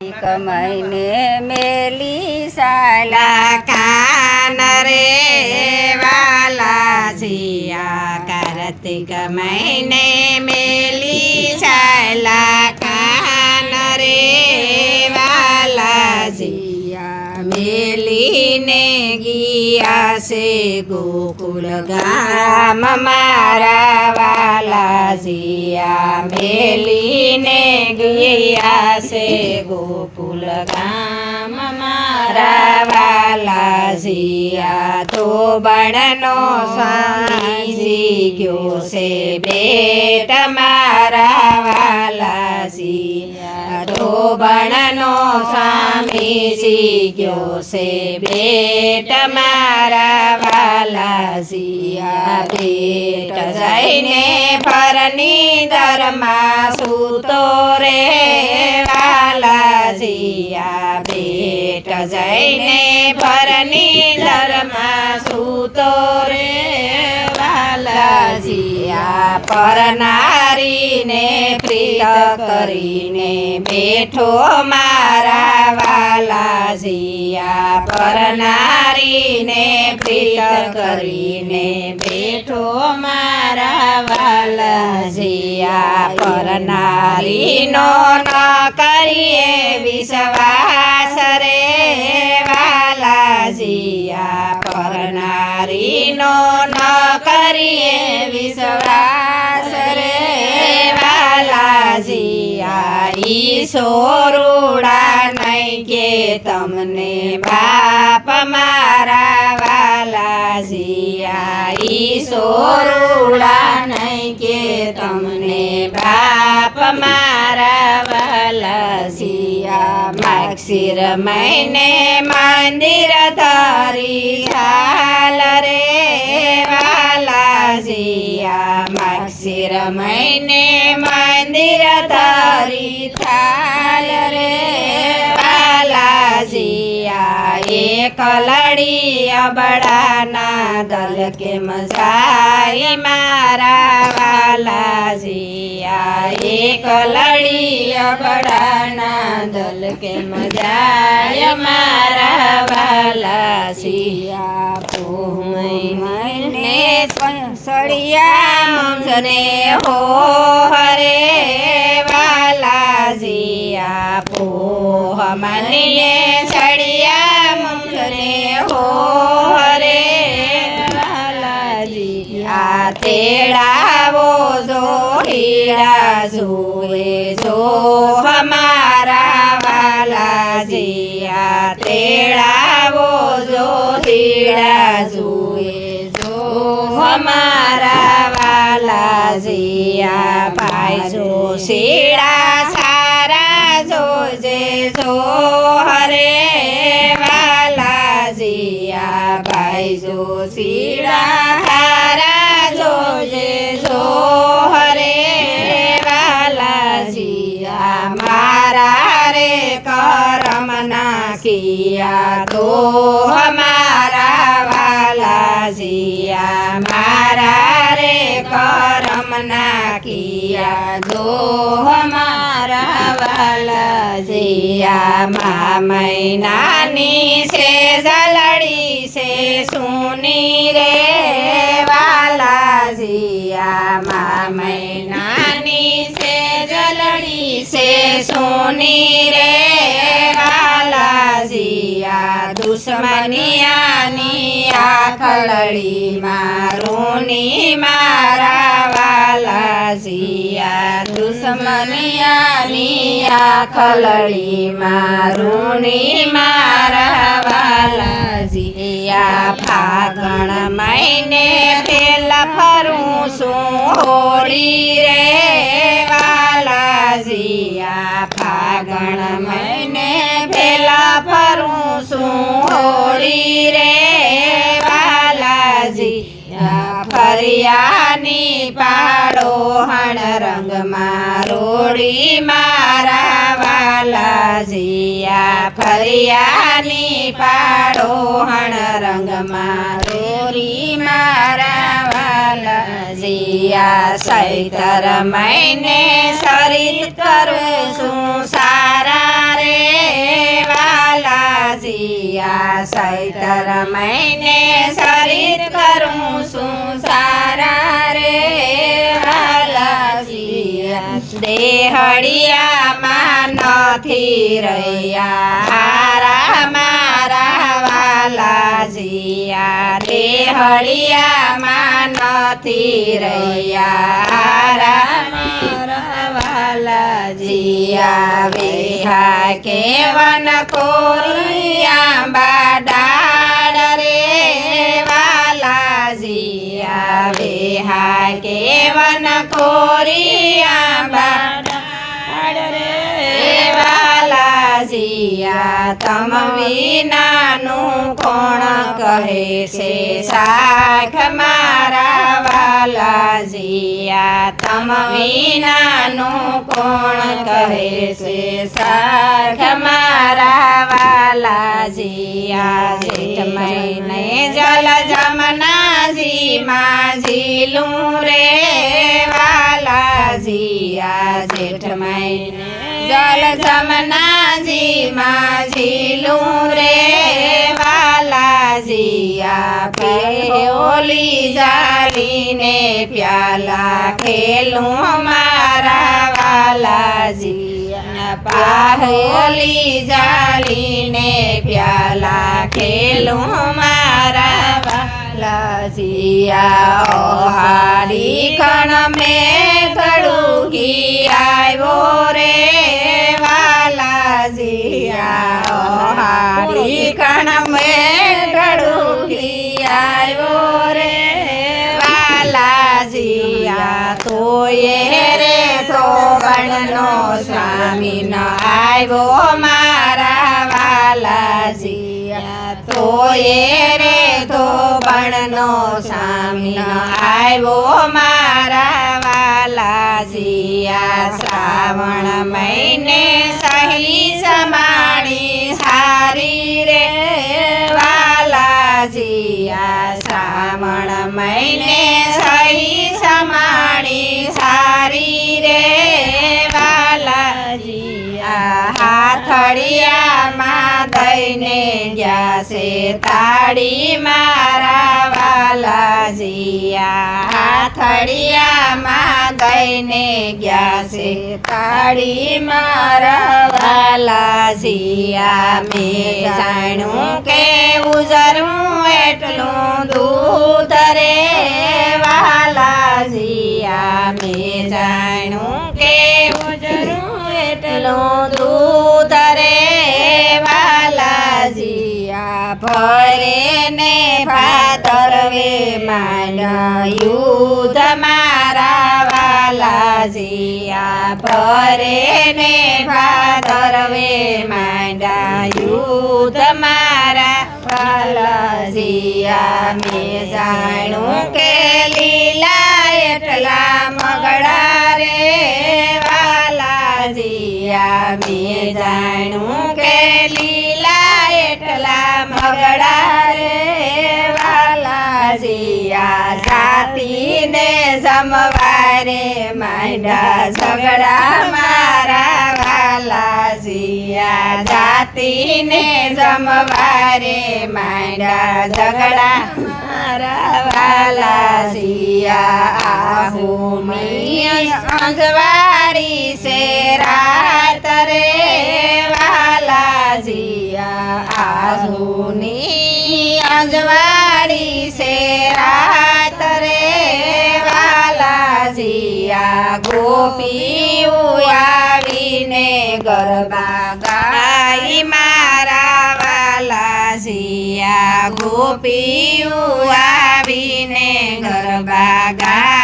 कमैने मेली साला खान रे वाला जिया कार्तिक महीने मेली साला खान रे वाला जिया मेली ने गिया से गोकुल गाम मारा वाला जिया मेली ने गिया से गोकुल गाम मारा वाला जिया तो बड़नो स्वामी जी क्यों से बेट मारा वाला जिया तो बड़नो स्वामी जी क्यों से बेट मारा वाला जिया बेट जैने फरनी दरमा सूतो रे वाला जिया बेट जैने फरनी दरमा सूतो रे वाला जिया पर नारी ने प्रीत करीने बेठो मारा वाला जिया पर नारी ने प्रीत करीने बेठो मारा वाला जिया पर नारी नो न करिए विश्वास रे वाला जिया पर नारी नो न करिए विश्वास रे वाला जिया ईश्वरुड़ा नहीं के तमने बाप मारा वाला जिया ईश्वरुड़ा नहीं के तमने बाप मारा वाला जिया माक्षिर महीने मंदिर धरी साल रे वाला जिया माक्षिर महीने मंदिर धरी थाल रे वाला जिया एक लड़ी बड़ा ना दल के मजाई मारा वाला जिया एक लड़ी बड़ा ना दल के मजाई मारा वाला जिया पोह महीने सड़िया मुझने हो हरे वाला जिया पोह महीने सड़िया मुझने हो हरे वाला जिया तेरा वो जो हीरा जुए जो हमारा वाला जिया तेरा वो जो हीरा जुए जो हमारा वाला जिया पाई जो सीड़ा सारा जो जे जो हरे वाला जिया पाई जो सीड़ा हारा जो जे जो हरे वाला जिया मारा रे करम ना किया तो हमारा वाला जिया मारा रे करम ना किया जो हमारा वाला जिया माँ मैनानी से जलड़ी से सुनी रे वाला जिया माँ मैनानी से जलड़ी से सुनी रे वाला जिया दुश्मनियानी आखलड़ी मारूनी मारा वाला जिया दुश्मनियानी आखलड़ी मारूनी मारा वाला जिया फागण महीने पेला फरू सु होली रे वाला जिया फागण महीने पेला फरू सु होली रे वाला जिया फरियानी पाड़ो हण रंग मारोड़ी मारा वाला जिया फरियानी पाड़ो हण रंग मारोड़ी मारा वाला जिया सैतर महीने सरित करू सारा रे જીયા સૈતર મહિને શરીર કરું શું સારા રે વાલા જીયા દેહડિયામાં નથી રહ્યા હારા મારા વાલા જીયા દેહડિયામાં નથી રહ્યા હારા મારા વાલા જીયા વિહા કેવન કોરિયા બાડાડ રે વાલા જીયા વિહા કેવન કોરિયા બાડાડ રે વાલા જીયા તમ વિનાનું કોણ કહે છે શાખ મારા વાલા જીયા તમ વિનાનું કોણ કહે છે શાખ મારા વાલા જીયા જેઠ મહિને જલ જમનાજી માં ઝીલું રે વાલા જીયા જેઠ મહિને જલ જમનાજી માં ઝીલું રે વાલા જીયા પેલી જાલીને પ્યાલા ખેલું મારા વાલા જીયા પાહોલી જાલીને પ્યાલા ખેલું મારા વાલા જીયા ઓહારી ખણ મેં ઘડુકી આવ્યો રે વાલા જીયા ઓહારી ખણ મેં ઘડુકી આવ્યો રે વાલા જીયા તોયે રે ધોબણનો સ્વામી ન આવ્યો મારા વાલા જીયા તોયે રે ધોબણનો સ્વામી ન આવ્યો મારા વાલા જીયા શ્રાવણ મહિને સહી સમાણી સારી રે વાલા જીયા શ્રાવણ મહિને સહી સમાણી સારી રે વાલા જીયા હાથડિયામાં દઈને ગયા છે તાળી મારા વાલા જીયા હાથડિયામાં દઈને ગયા છે તાળી મારા વાલા જીયા મેં જાણ્યું કે ઉજરું એટલું દૂધ રે વાલા જીયા મેં જાણ્યું કે ઉજરું એટલું દૂધ રે વાલા જીયા ભરે ને ભાદરવે માંડ યુદ્ધ મારા વાલા જીયા ભરે ને ભાદરવે માંડ યુદ્ધ મારા વાલા જીયા મેં જાણ્યું કે લીલા એટલા મગડા રે વાલા જીયા મેં જાણ્યું કે લીલા એટલા મગડા રે વાલા જીયા જાતિને જમવારે માંડા ઝઘડા મારા વાલા જીયા જાતિને જમવારે માંડા ઝઘડા મારા વાલા જીયા આહુમી અંજવારી છે રાત રે વાલા જીયા આહુની અંજવારી છે રાત રે વાલા જીયા ગોપીઓ આવીને ગરબા ગાઈ મારા વાલા જીયા ગોપીઓ આવીને ગરબા ગાઈ